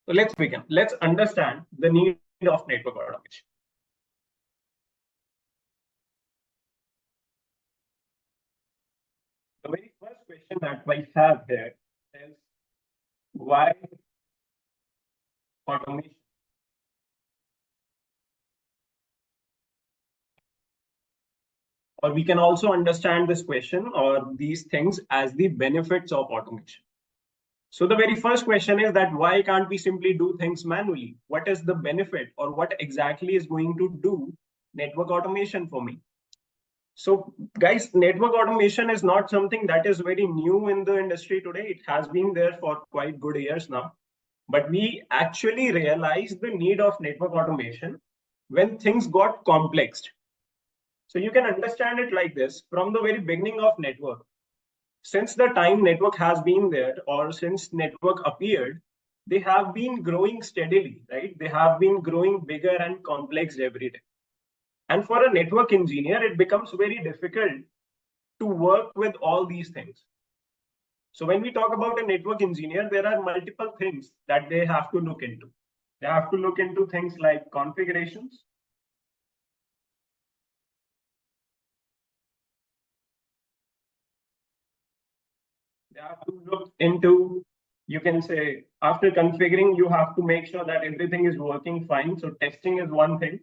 So let's begin. Let's understand the need of network automation. The very first question that we have here is why automation? Or we can also understand this question or these things as the benefits of automation. So the very first question is that why can't we simply do things manually? What is the benefit or what exactly is going to do network automation for me? So guys, network automation is not something that is very new in the industry today. It has been there for quite good years now. But we actually realized the need of network automation when things got complex. So you can understand it like this: from the very beginning of network, since the time network has been there or since network appeared, they have been growing steadily, right? They have been growing bigger and complex every day. And for a network engineer, it becomes very difficult to work with all these things. So when we talk about a network engineer, there are multiple things that they have to look into. They have to look into things like configurations. They have to look into, you can say, after configuring, you have to make sure that everything is working fine. So testing is one thing,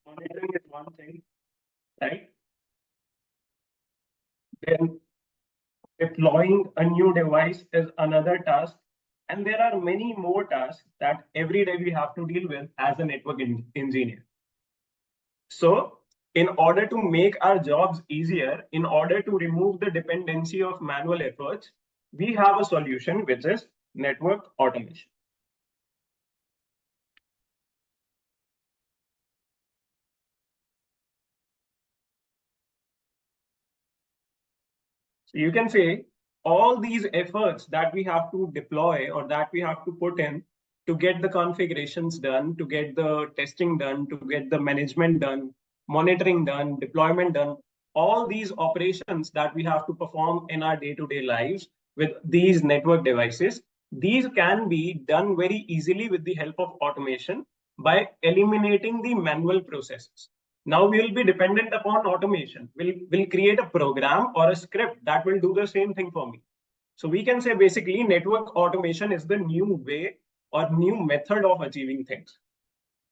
monitoring is one thing, right? Then deploying a new device is another task. And there are many more tasks that every day we have to deal with as a network engineer. So in order to make our jobs easier, in order to remove the dependency of manual efforts, we have a solution which is network automation. So you can say all these efforts that we have to deploy or that we have to put in to get the configurations done, to get the testing done, to get the management done, monitoring done, deployment done, all these operations that we have to perform in our day-to-day lives with these network devices, these can be done very easily with the help of automation by eliminating the manual processes. Now we will be dependent upon automation. We'll create a program or a script that will do the same thing for me. So we can say basically network automation is the new way or new method of achieving things.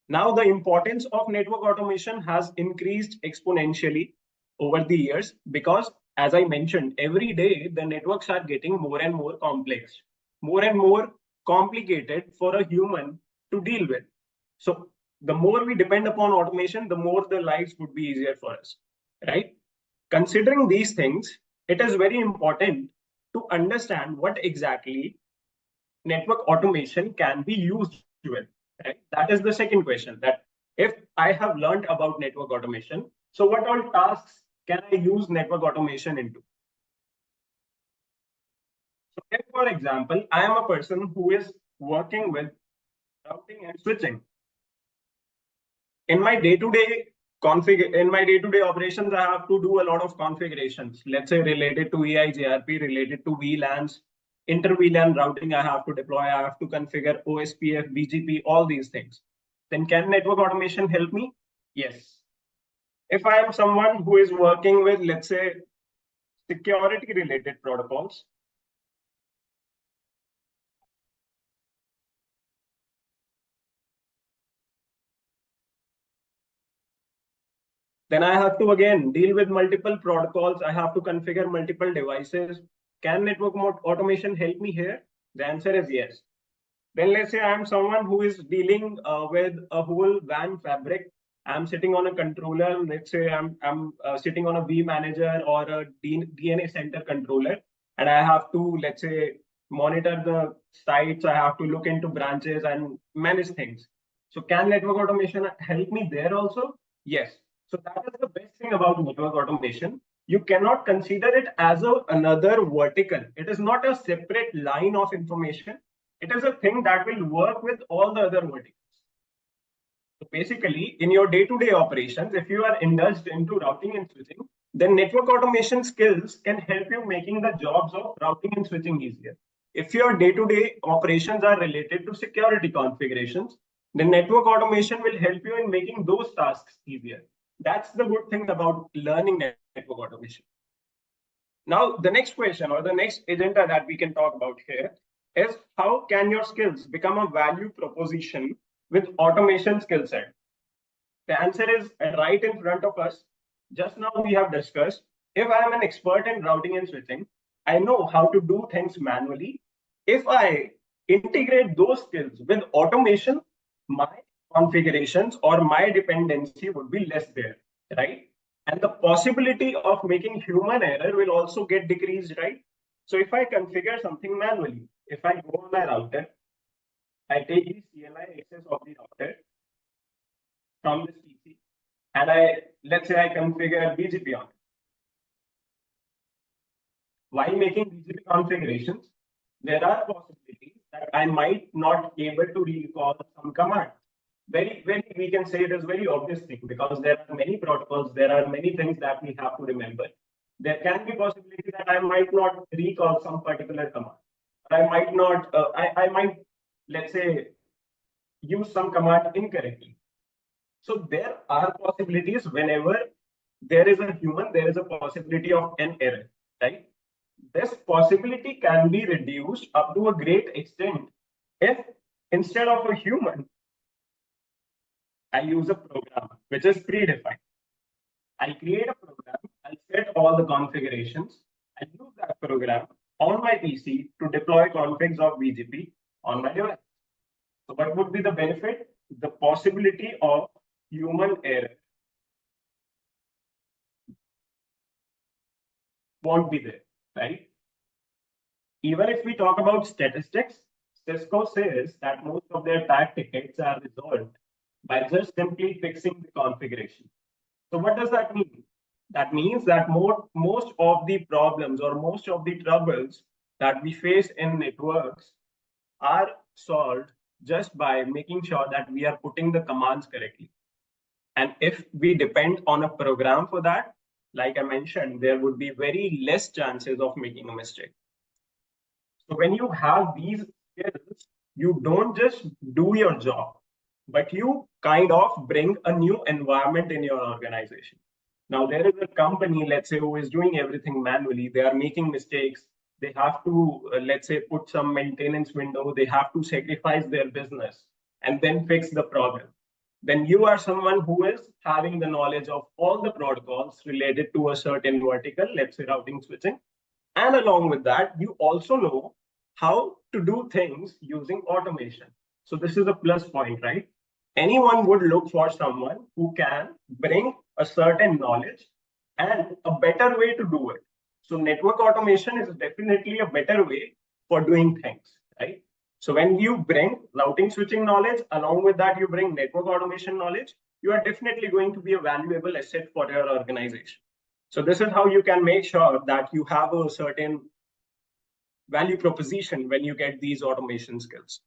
Now the importance of network automation has increased exponentially over the years because, as I mentioned, every day the networks are getting more and more complex, more and more complicated for a human to deal with. So the more we depend upon automation, the more the lives would be easier for us, right? Considering these things, it is very important to understand what exactly network automation can be used with, right? That is the second question, that if I have learned about network automation, so what all tasks can I use network automation into? So if, for example, I am a person who is working with routing and switching, in my day-to-day operations, I have to do a lot of configurations, let's say related to EIGRP, related to VLANs, inter-VLAN routing. I have to deploy, I have to configure OSPF, BGP, all these things. Then can network automation help me? Yes. If I am someone who is working with, let's say, security related protocols, then I have to again deal with multiple protocols. I have to configure multiple devices. Can network automation help me here? The answer is yes. Then let's say I'm someone who is dealing with a whole WAN fabric. I'm sitting on a controller. Let's say I'm sitting on a V manager or a DNA center controller, and I have to, let's say, monitor the sites. I have to look into branches and manage things. So can network automation help me there also? Yes. So that is the best thing about network automation. You cannot consider it as another vertical. It is not a separate line of information. It is a thing that will work with all the other verticals. So basically, in your day-to-day operations, if you are indulged into routing and switching, then network automation skills can help you making the jobs of routing and switching easier. If your day-to-day operations are related to security configurations, then network automation will help you in making those tasks easier. That's the good thing about learning network automation. Now, the next question or the next agenda that we can talk about here is how can your skills become a value proposition with automation skill set? The answer is right in front of us. Just now we have discussed, if I am an expert in routing and switching, I know how to do things manually. If I integrate those skills with automation, my configurations or my dependency would be less there, right? And the possibility of making human error will also get decreased, right? So if I configure something manually, if I go on my router, I take the CLI access of the router from this PC, and let's say I configure BGP on it. While making BGP configurations, there are possibilities that I might not be able to recall some command. Very, we can say it is very obvious thing because there are many protocols, there are many things that we have to remember. There can be possibility that I might not recall some particular command. I might not, I might, let's say, use some command incorrectly. So there are possibilities whenever there is a human, there is a possibility of an error, right? This possibility can be reduced up to a great extent if instead of a human, I use a program which is predefined. I create a program, I'll set all the configurations, I use that program on my PC to deploy configs of BGP on my device. So what would be the benefit? The possibility of human error won't be there, right? Even if we talk about statistics, Cisco says that most of their attack tickets are resolved by just simply fixing the configuration. So what does that mean? That means that most of the problems or most of the troubles that we face in networks are solved just by making sure that we are putting the commands correctly. And if we depend on a program for that, like I mentioned, there would be very less chances of making a mistake. So when you have these skills, you don't just do your job, but you kind of bring a new environment in your organization. Now, there is a company, let's say, who is doing everything manually. They are making mistakes. They have to, let's say, put some maintenance window. They have to sacrifice their business and then fix the problem. Then you are someone who is having the knowledge of all the protocols related to a certain vertical, let's say routing switching. And along with that, you also know how to do things using automation. So this is a plus point, right? Anyone would look for someone who can bring a certain knowledge and a better way to do it. So network automation is definitely a better way for doing things, right? So when you bring routing switching knowledge, along with that, you bring network automation knowledge, you are definitely going to be a valuable asset for your organization. So this is how you can make sure that you have a certain value proposition when you get these automation skills.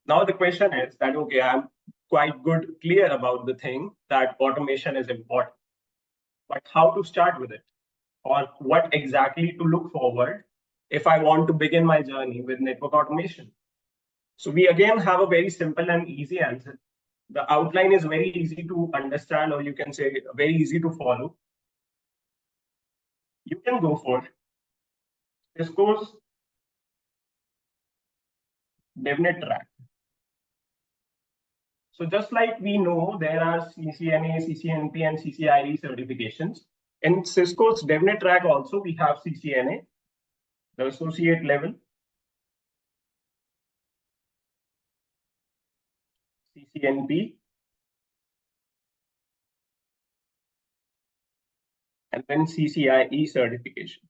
Now the question is that, okay, I'm quite clear about the thing that automation is important, but how to start with it? Or what exactly to look forward if I want to begin my journey with network automation? So we again have a very simple and easy answer. The outline is very easy to understand, or you can say very easy to follow. You can go for Cisco's DevNet track. So just like we know, there are CCNA, CCNP, and CCIE certifications. In Cisco's DevNet track also, we have CCNA, the associate level, CCNP, and then CCIE certification.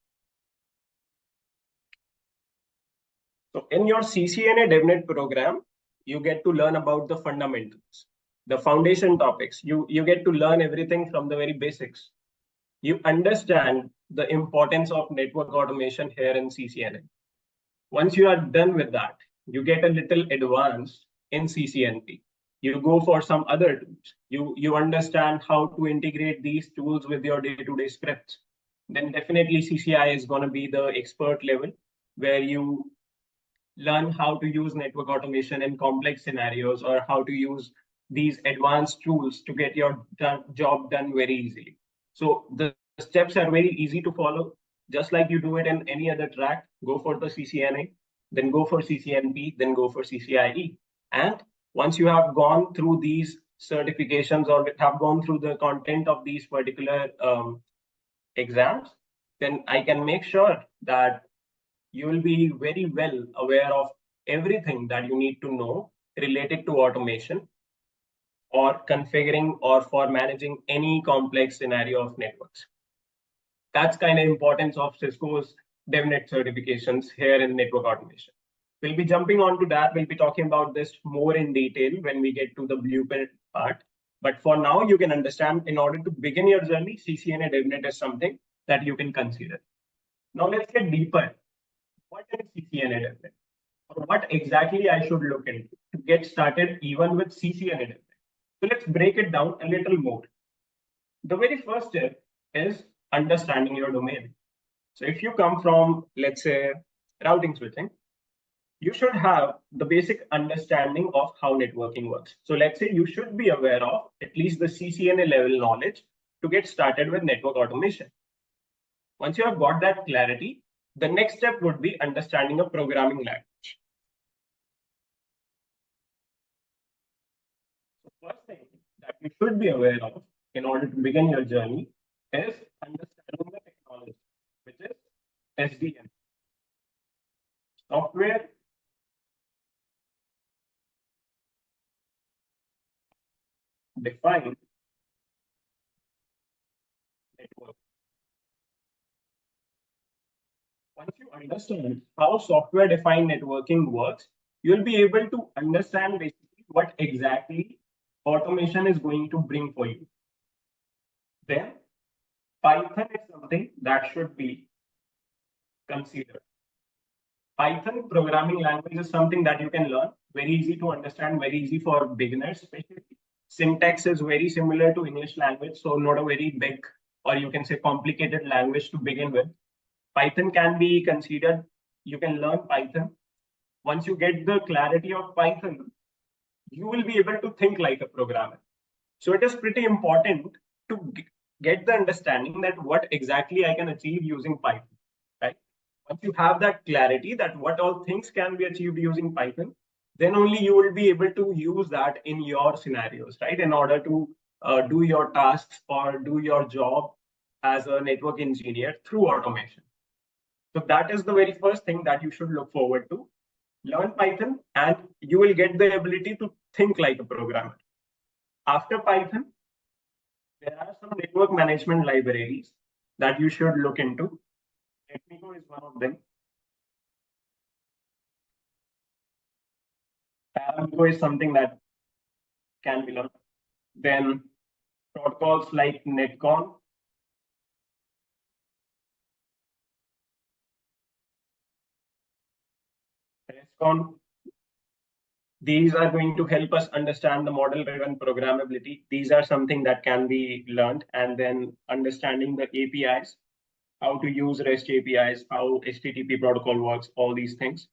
So in your CCNA DevNet program, you get to learn about the fundamentals, the foundation topics. You get to learn everything from the very basics. You understand the importance of network automation here in CCNA. Once you are done with that, you get a little advanced in CCNP. You go for some other tools. You understand how to integrate these tools with your day-to-day scripts. Then definitely CCI is going to be the expert level where you learn how to use network automation in complex scenarios, or how to use these advanced tools to get your job done very easily. So the steps are very easy to follow, just like you do it in any other track. Go for the CCNA, then go for CCNP, then go for CCIE. And once you have gone through these certifications or have gone through the content of these particular exams, then I can make sure that you will be very well aware of everything that you need to know related to automation or configuring or for managing any complex scenario of networks. That's kind of importance of Cisco's DevNet certifications here in network automation. We'll be jumping on to that. We'll be talking about this more in detail when we get to the blueprint part. But for now, you can understand, in order to begin your journey, CCNA DevNet is something that you can consider. Now let's get deeper. What is CCNA DevNet? Or what exactly I should look into to get started even with CCNA DevNet? So let's break it down a little more. The very first step is understanding your domain. So if you come from, let's say, routing switching, you should have the basic understanding of how networking works. So let's say you should be aware of at least the CCNA level knowledge to get started with network automation. Once you have got that clarity, the next step would be understanding a programming language. The first thing that you should be aware of in order to begin your journey is understanding the technology, which is SDN, software defined network. Once you understand how software defined networking works, you'll be able to understand basically what exactly automation is going to bring for you. Then Python is something that should be considered. Python programming language is something that you can learn, very easy to understand, very easy for beginners, especially. Syntax is very similar to English language, so not a very big, or you can say complicated language to begin with. Python can be considered, you can learn Python. Once you get the clarity of Python, you will be able to think like a programmer. So it is pretty important to get the understanding that what exactly I can achieve using Python, right? Once you have that clarity that what all things can be achieved using Python, then only you will be able to use that in your scenarios, right? In order to do your tasks or do your job as a network engineer through automation. So that is the very first thing that you should look forward to. Learn Python and you will get the ability to think like a programmer. After Python, there are some network management libraries that you should look into. Technico is one of them. Paramco is something that can be learned. Then protocols like Netcon, RESTCon, these are going to help us understand the model-driven programmability. These are something that can be learned, and then understanding the APIs, how to use REST APIs, how HTTP protocol works, all these things.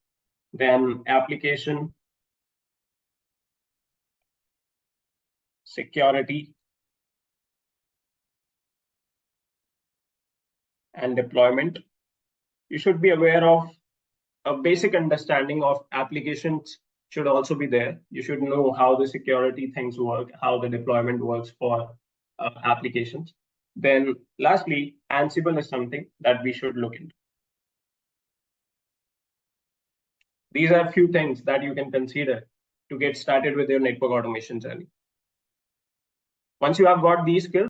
Then application, security, and deployment. You should be aware of a basic understanding of applications should also be there. You should know how the security things work, how the deployment works for applications. Then lastly, Ansible is something that we should look into. These are a few things that you can consider to get started with your network automation journey. Once you have got these skills,